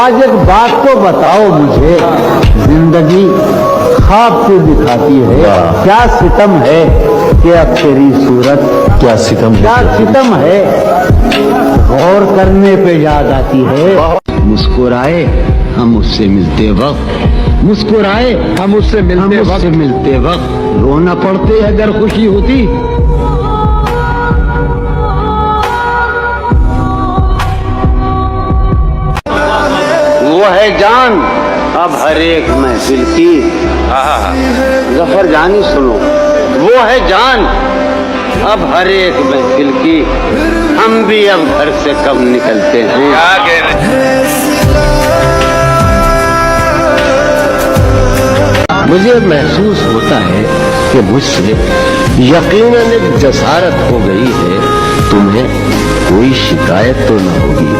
आज एक बात तो बताओ मुझे, जिंदगी ख्वाब से दिखाती है, क्या सितम है कि अब तेरी सूरत, क्या सितम, क्या सितम है गौर करने पे याद आती है। मुस्कुराए हम उससे मिलते वक्त, मुस्कुराए हम उससे मिलते वक्त रोना पड़ते अगर खुशी होती। वो है जान अब हर एक महफिल की, जफर जानी सुनो, वो है जान अब हर एक महफिल की, हम भी अब घर से कब निकलते हैं। मुझे महसूस होता है कि मुझसे यकीनन एक जसारत हो गई है। तुम्हें कोई शिकायत तो न होगी,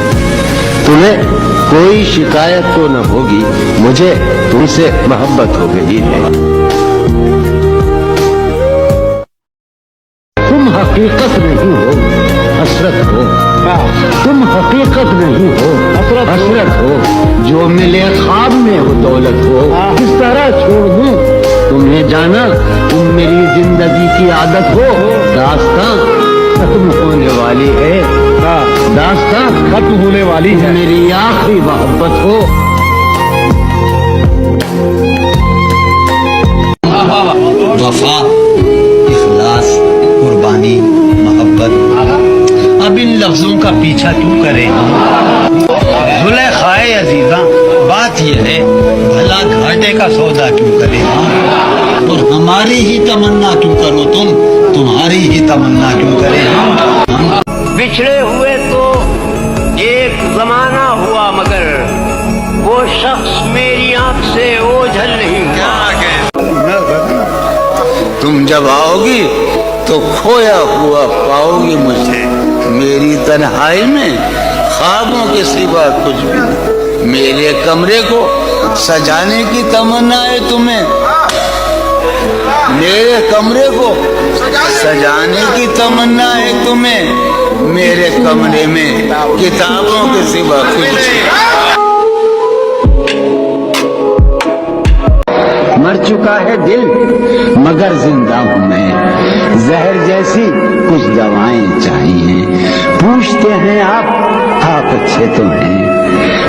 तुम्हें कोई शिकायत तो न होगी, मुझे तुमसे मोहब्बत हो गई है। तुम हकीकत नहीं हो, हसरत हो। तुम हकीकत नहीं हो, हसरत हो। जो मिले ख्वाब में वो दौलत हो, किस तरह छोड़ दूं तुम्हें जाना, तुम मेरी जिंदगी की आदत हो। दास्तां खत्म होने वाली है, दास्तां खत्म होने वाली है, मेरी आखिरी मोहब्बत हो। वफा, इखलास, कुर्बानी, मोहब्बत, अब इन लफ्जों का पीछा क्यों करें हम। जुलेखाए अजीजा, बात यह है भला घाटे का सौदा क्यों करें हम, और हमारी ही तमन्ना क्यों करो तुम, तुम्हारी ही तमन्ना क्यों करें हम। बिछड़े हुए तो एक जमाना हुआ, मगर वो शख्स मेरी आंख से ओझल नहीं हुआ। तुम जब आओगी तो खोया हुआ पाओगी मुझे, मेरी तन्हाई में ख्वाबों के सिवा कुछ भी नहीं। मेरे कमरे को सजाने की तमन्ना है तुम्हें, मेरे कमरे को सजाने की तमन्ना है तुम्हें, मेरे कमरे में किताबों के सिवा कुछ नहीं। मर चुका है दिल मगर जिंदा हूँ मैं, जहर जैसी कुछ दवाएं चाहिए। पूछते हैं आप अच्छे तो हैं,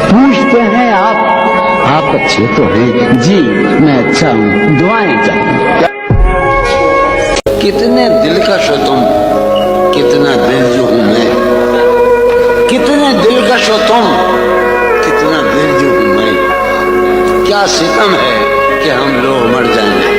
पूछते हैं आप अच्छे तो हैं। जी मैं अच्छा हूँ, दुआएं चाहिए। कितने दिलकश हो तुम, कितना दिल जो हूँ मैं, कितने दिलकश हो तुम, कितना दिल जो हूँ मैं। क्या सितम है कि हम लोग मर जाएंगे।